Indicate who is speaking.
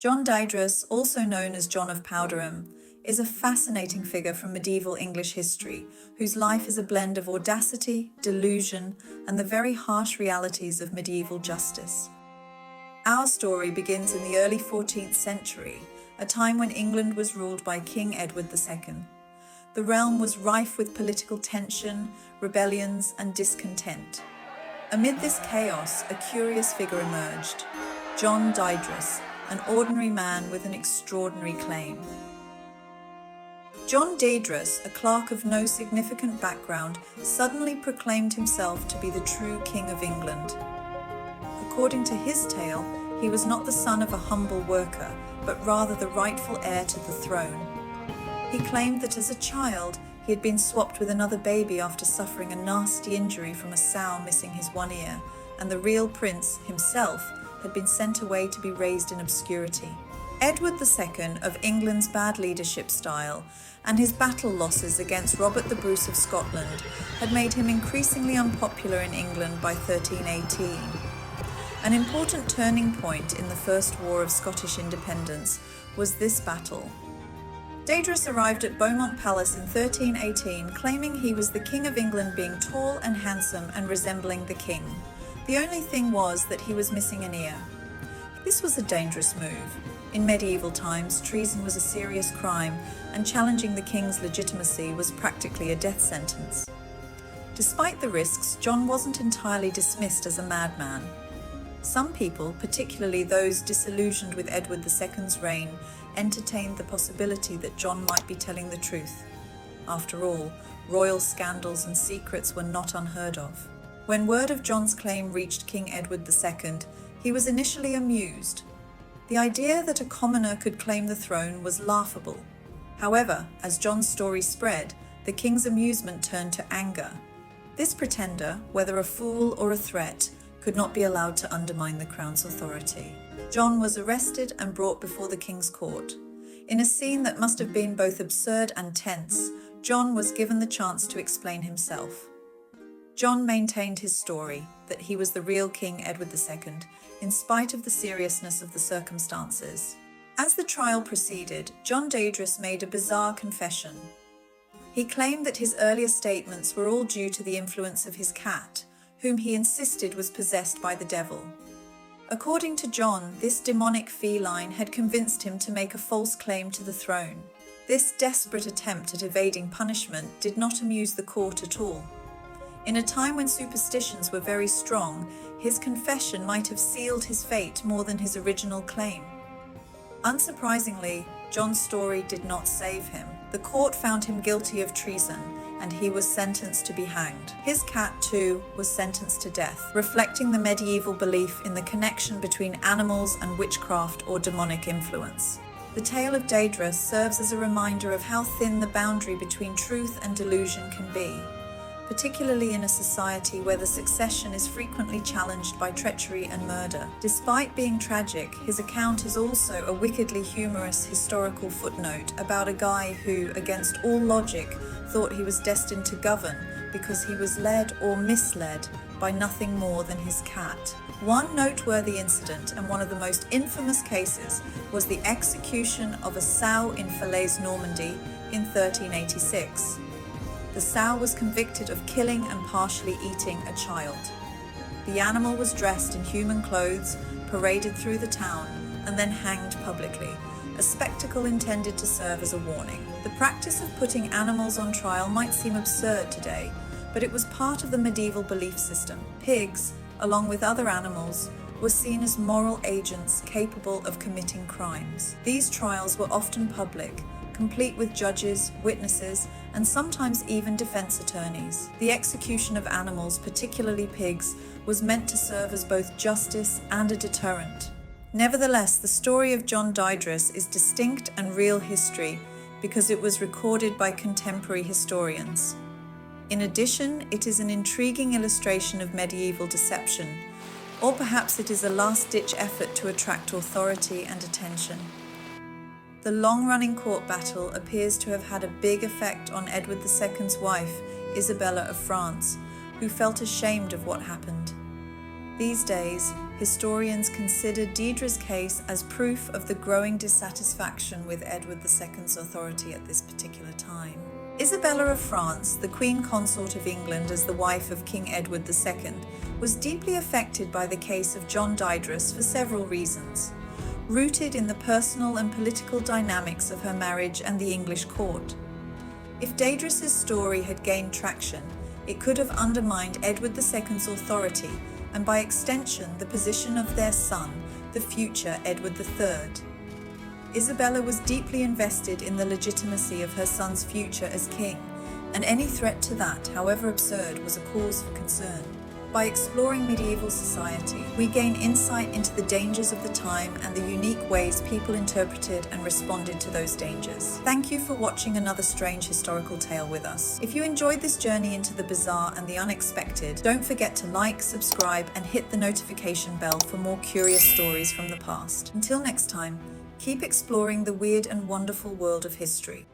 Speaker 1: John Deydras, also known as John of Powderham, is a fascinating figure from medieval English history whose life is a blend of audacity, delusion, and the very harsh realities of medieval justice. Our story begins in the early 14th century, a time when England was ruled by King Edward II. The realm was rife with political tension, rebellions, and discontent. Amid this chaos, a curious figure emerged, John Deydras, an ordinary man with an extraordinary claim. John Deydras, a clerk of no significant background, suddenly proclaimed himself to be the true King of England. According to his tale, he was not the son of a humble worker, but rather the rightful heir to the throne. He claimed that as a child, he had been swapped with another baby after suffering a nasty injury from a sow missing his one ear, and the real prince, himself, had been sent away to be raised in obscurity. Edward II of England's bad leadership style and his battle losses against Robert the Bruce of Scotland had made him increasingly unpopular in England by 1318. An important turning point in the First War of Scottish Independence was this battle. Deydras arrived at Beaumont Palace in 1318, claiming he was the King of England, being tall and handsome and resembling the king. The only thing was that he was missing an ear. This was a dangerous move. In medieval times, treason was a serious crime, and challenging the king's legitimacy was practically a death sentence. Despite the risks, John wasn't entirely dismissed as a madman. Some people, particularly those disillusioned with Edward II's reign, entertained the possibility that John might be telling the truth. After all, royal scandals and secrets were not unheard of. When word of John's claim reached King Edward II, he was initially amused. The idea that a commoner could claim the throne was laughable. However, as John's story spread, the king's amusement turned to anger. This pretender, whether a fool or a threat, could not be allowed to undermine the crown's authority. John was arrested and brought before the king's court. In a scene that must have been both absurd and tense, John was given the chance to explain himself. John maintained his story, that he was the real King Edward II, in spite of the seriousness of the circumstances. As the trial proceeded, John Deydras made a bizarre confession. He claimed that his earlier statements were all due to the influence of his cat, whom he insisted was possessed by the devil. According to John, this demonic feline had convinced him to make a false claim to the throne. This desperate attempt at evading punishment did not amuse the court at all. In a time when superstitions were very strong, his confession might have sealed his fate more than his original claim. Unsurprisingly, John's story did not save him. The court found him guilty of treason, and he was sentenced to be hanged. His cat, too, was sentenced to death, reflecting the medieval belief in the connection between animals and witchcraft or demonic influence. The tale of Deydras serves as a reminder of how thin the boundary between truth and delusion can be, particularly in a society where the succession is frequently challenged by treachery and murder. Despite being tragic, his account is also a wickedly humorous historical footnote about a guy who, against all logic, thought he was destined to govern because he was led or misled by nothing more than his cat. One noteworthy incident, and one of the most infamous cases, was the execution of a sow in Falaise, Normandy in 1386. The sow was convicted of killing and partially eating a child. The animal was dressed in human clothes, paraded through the town, and then hanged publicly, a spectacle intended to serve as a warning. The practice of putting animals on trial might seem absurd today, but it was part of the medieval belief system. Pigs, along with other animals, were seen as moral agents capable of committing crimes. These trials were often public, complete with judges, witnesses, and sometimes even defense attorneys. The execution of animals, particularly pigs, was meant to serve as both justice and a deterrent. Nevertheless, the story of John Deydras is distinct and real history because it was recorded by contemporary historians. In addition, it is an intriguing illustration of medieval deception, or perhaps it is a last-ditch effort to attract authority and attention. The long-running court battle appears to have had a big effect on Edward II's wife, Isabella of France, who felt ashamed of what happened. These days, historians consider Deydras' case as proof of the growing dissatisfaction with Edward II's authority at this particular time. Isabella of France, the Queen Consort of England as the wife of King Edward II, was deeply affected by the case of John Deydras for several reasons, rooted in the personal and political dynamics of her marriage and the English court. If Deydras' story had gained traction, it could have undermined Edward II's authority and by extension the position of their son, the future Edward III. Isabella was deeply invested in the legitimacy of her son's future as king, and any threat to that, however absurd, was a cause for concern. By exploring medieval society, we gain insight into the dangers of the time and the unique ways people interpreted and responded to those dangers. Thank you for watching another strange historical tale with us. If you enjoyed this journey into the bizarre and the unexpected, don't forget to like, subscribe, and hit the notification bell for more curious stories from the past. Until next time, keep exploring the weird and wonderful world of history.